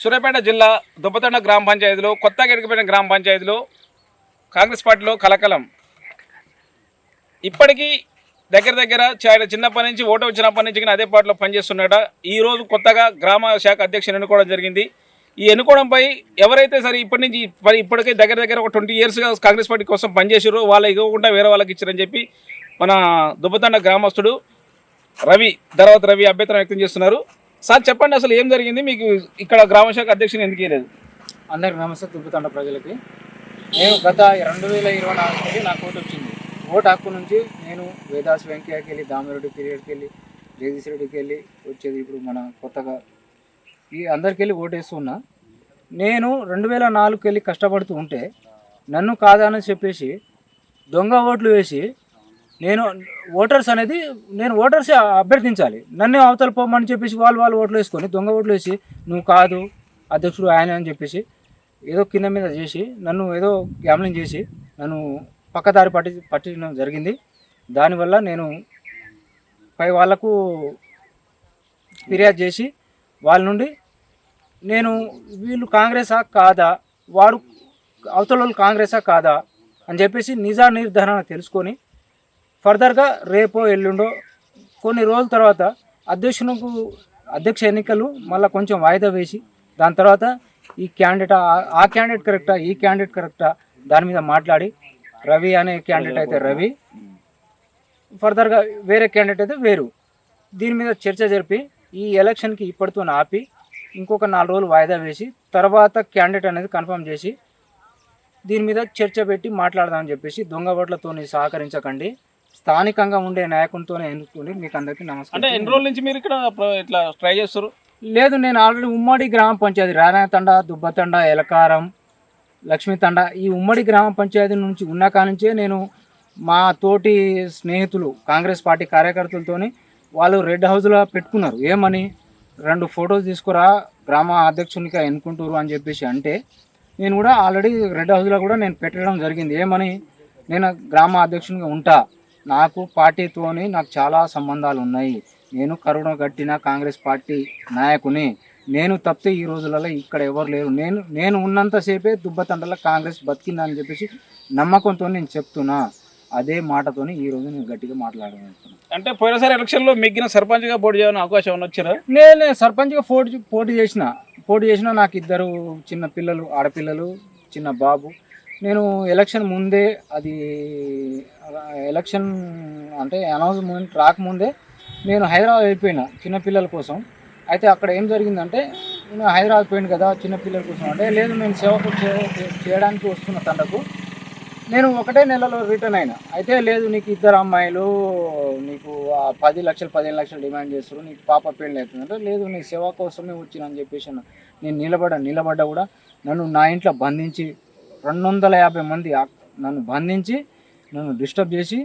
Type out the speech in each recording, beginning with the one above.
సూర్యాపేట జిల్లా దుబ్బతండ గ్రామ పంచాయతీలో కొత్తగా ఎన్నికైన గ్రామ పంచాయతీలో కాంగ్రెస్ పార్టీలో కలకలం. ఇప్పటికీ దగ్గర చిన్నప్పటి నుంచి ఓటు వచ్చినప్పటి నుంచి అదే పార్టీలో పనిచేస్తున్నాడ. ఈరోజు కొత్తగా గ్రామ శాఖ అధ్యక్షుని ఎన్నుకోవడం జరిగింది. ఈ ఎన్నుకోవడంపై ఎవరైతే సరే ఇప్పటికే దగ్గర ఒక 20 yearsగా కాంగ్రెస్ పార్టీ కోసం పనిచేసారో వాళ్ళు ఇవ్వకుండా వేరే వాళ్ళకి ఇచ్చారని చెప్పి మన దుబ్బతండ గ్రామస్తుడు రవి అభ్యంతరం వ్యక్తం చేస్తున్నారు. సార్ చెప్పండి, అసలు ఏం జరిగింది, మీకు ఇక్కడ గ్రామశాఖ అధ్యక్షుని ఎందుకు ఇవ్వలేదు? అందరికి నమస్తే. దుబ్బతండ ప్రజలకి నేను గత 2024 నాకు ఓటు వచ్చింది. ఓటు హక్కు నుంచి నేను వేదాస్ వెంకయ్యకి వెళ్ళి, దామిరెడ్డి పీరియడ్కి వెళ్ళి, జగదీష్ రెడ్డికి వెళ్ళి వచ్చేది ఇప్పుడు మన కొత్తగా ఈ అందరికి వెళ్ళి ఓటేస్తున్నా. నేను 2004 వెళ్ళి కష్టపడుతూ ఉంటే నన్ను కాదని చెప్పేసి దొంగ ఓట్లు వేసి నేను ఓటర్స్ అభ్యర్థించాలి, నన్ను అవతల పోమని చెప్పేసి వాళ్ళు ఓట్లు వేసుకొని దొంగ ఓట్లు వేసి నువ్వు కాదు అధ్యక్షుడు ఆయన అని చెప్పేసి ఏదో కింద మీద చేసి నన్ను ఏదో గ్యామ్లింగ్ చేసి నన్ను పక్కదారి పట్టడం జరిగింది. దానివల్ల నేను పై వాళ్లకు ఫిర్యాదు చేసి వాళ్ళ నుండి నేను వీళ్ళు కాంగ్రెసా కాదా, వాడు అవతల వాళ్ళు కాంగ్రెసా కాదా అని చెప్పేసి నిజా నిర్ధారణ తెలుసుకొని ఫర్దర్గా రేపో ఎల్లుండో కొన్ని రోజుల తర్వాత అధ్యక్ష ఎన్నికలు మళ్ళీ కొంచెం వాయిదా వేసి దాని తర్వాత ఈ క్యాండిడేట్ ఆ క్యాండిడేట్ కరెక్టా ఈ క్యాండిడేట్ కరెక్టా దాని మీద మాట్లాడి రవి అనే క్యాండిడేట్ అయితే రవి, ఫర్దర్గా వేరే క్యాండిడేట్ అయితే వేరు, దీని మీద చర్చ జరిపి ఈ ఎలక్షన్కి ఇప్పటితో ఆపి ఇంకొక 4 రోజులు వాయిదా వేసి తర్వాత క్యాండిడేట్ అనేది కన్ఫర్మ్ చేసి దీని మీద చర్చ పెట్టి మాట్లాడదామని చెప్పేసి దొంగ ఓట్లతో సహకరించకండి, స్థానికంగా ఉండే నాయకునితోనే ఎన్నుకోండి. మీకు అందరికీ నమస్కారం. అంటే ఎన్ని రోజుల నుంచి మీరు ఇక్కడ ఇట్లా ట్రై చేస్తారు? లేదు, నేను ఆల్రెడీ ఉమ్మడి గ్రామ పంచాయతీ రానాతండ, దుబ్బతండ, ఎలకారం, లక్ష్మీతండ ఈ ఉమ్మడి గ్రామ పంచాయతీ నుంచి ఉన్న కానించే నేను మా తోటి స్నేహితులు కాంగ్రెస్ పార్టీ కార్యకర్తలతోని వాళ్ళు రెడ్ హౌస్లో పెట్టుకున్నారు. ఏమని 2 ఫొటోస్ తీసుకురా గ్రామ అధ్యక్షునిగా ఎన్నుకుంటారు అని చెప్పేసి అంటే నేను కూడా ఆల్రెడీ రెడ్ హౌస్లో కూడా నేను పెట్టడం జరిగింది. ఏమని, నేను గ్రామ అధ్యక్షునిగా ఉంటా, నాకు పార్టీతోని నాకు చాలా సంబంధాలు ఉన్నాయి, నేను కరుణ గట్టిన కాంగ్రెస్ పార్టీ నాయకుని, నేను తప్పితే ఈ రోజులలో ఇక్కడ ఎవరు లేరు, నేను ఉన్నంతసేపే దుబ్బతండలో కాంగ్రెస్ బతికిందని చెప్పేసి నమ్మకంతో నేను చెప్తున్నా. అదే మాటతోని ఈరోజు నేను గట్టిగా మాట్లాడాలనుకున్నాను. అంటే పోయినసారి ఎలక్షన్లో మిగిలిన సర్పంచ్గా పోటీ చేయాలని అవకాశం ఏమైనా వచ్చారా? నేను సర్పంచ్గా పోటీ చేసిన నాకు 2 చిన్న పిల్లలు, ఆడపిల్లలు, చిన్న బాబు. నేను ఎలక్షన్ ముందే ఎలక్షన్ అంటే అనౌన్స్మెంట్ రాకముందే నేను హైదరాబాద్ వెళ్ళిపోయినా చిన్నపిల్లల కోసం. అయితే అక్కడ ఏం జరిగిందంటే నేను హైదరాబాద్ పోయింది కదా చిన్నపిల్లల కోసం అంటే, లేదు నేను సేవకు చేయడానికి వస్తున్న తండకు నేను 1 నెలలో రిటర్న్ అయినా. అయితే లేదు నీకు 2 అమ్మాయిలు, నీకు 10 లక్షలు 15 లక్షలు డిమాండ్ చేస్తారు, నీకు పాప పెళ్ళి అవుతుందంటే, లేదు నీ సేవ కోసమే వచ్చిన అని చెప్పేసి నేను నిలబడ్డా కూడా నన్ను నా ఇంట్లో బంధించి 250 మంది నన్ను బంధించి నన్ను డిస్టర్బ్ చేసి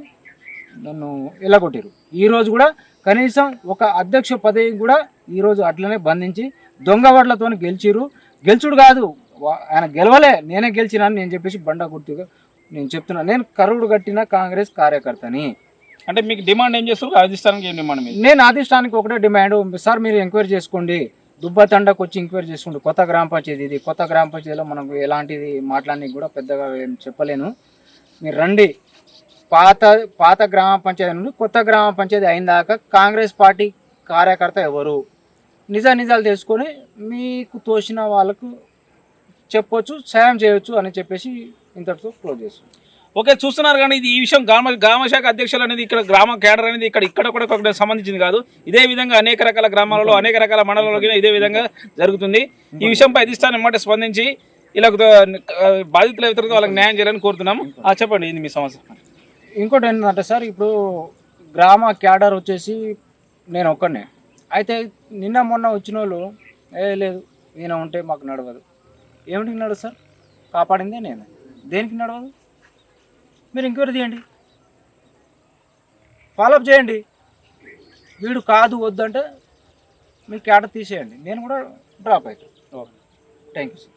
నన్ను ఎల్లగొట్టారు. ఈరోజు కూడా కనీసం ఒక అధ్యక్ష పదవి కూడా ఈరోజు అట్లనే బంధించి దొంగ ఓట్లతో గెలుచుడు కాదు, ఆయన గెలవలే నేనే గెలిచినాను నేను చెప్పేసి బండ గుర్తుగా నేను చెప్తున్నాను. నేను కరుడు కట్టిన కాంగ్రెస్ కార్యకర్తని. అంటే మీకు డిమాండ్ ఏం చేస్తారు? అధిష్టానానికి ఏం డిమాండ్? నేను అధిష్టానానికి ఒకటే డిమాండ్, సార్ మీరు ఎంక్వైరీ చేసుకోండి, దుబ్బతండకు వచ్చి ఎంక్వైరీ చేసుకోండి. కొత్త గ్రామ పంచాయతీ ఇది, కొత్త గ్రామ పంచాయతీలో మనకు ఎలాంటిది మాట్లాడి కూడా పెద్దగా ఏం చెప్పలేను. మీరు రండి, పాత గ్రామ పంచాయతీ నుండి కొత్త గ్రామ పంచాయతీ అయిన దాకా కాంగ్రెస్ పార్టీ కార్యకర్త ఎవరు నిజాలు తెలుసుకొని మీకు తోచిన వాళ్ళకు చెప్పొచ్చు, సాయం చేయొచ్చు అని చెప్పేసి ఇంతటితో క్లోజ్ చేస్తాం. ఓకే, చూస్తున్నారు కానీ ఇది ఈ విషయం గ్రామశాఖ అధ్యక్షులు అనేది ఇక్కడ గ్రామ కేడర్ అనేది ఇక్కడ కూడా సంబంధించింది కాదు. ఇదే విధంగా అనేక రకాల గ్రామాలలో అనేక రకాల మండలాల్లో ఇదే విధంగా జరుగుతుంది. ఈ విషయంపై అధిష్టానం మాట స్పందించి ఇలా బాధితుల వ్యతిరేక వాళ్ళకి న్యాయం చేయాలని కోరుతున్నాము. చెప్పండి, ఇది మీ సమస్య. ఇంకోటి ఏంటంటే సార్, ఇప్పుడు గ్రామ క్యాడర్ వచ్చేసి నేను ఒక్కనే. అయితే నిన్న మొన్న వచ్చిన వాళ్ళు లేదు ఈయన ఉంటే మాకు నడవదు. ఏమిటికి నడవదు సార్? కాపాడిందే నేను, దేనికి నడవదు? మీరు ఎంక్వైరీ చేయండి, ఫాలోఅప్ చేయండి. వీడు కాదు వద్దంటే మీ క్యాడర్ తీసేయండి, నేను కూడా డ్రాప్ అవుతాను. Thank you sir.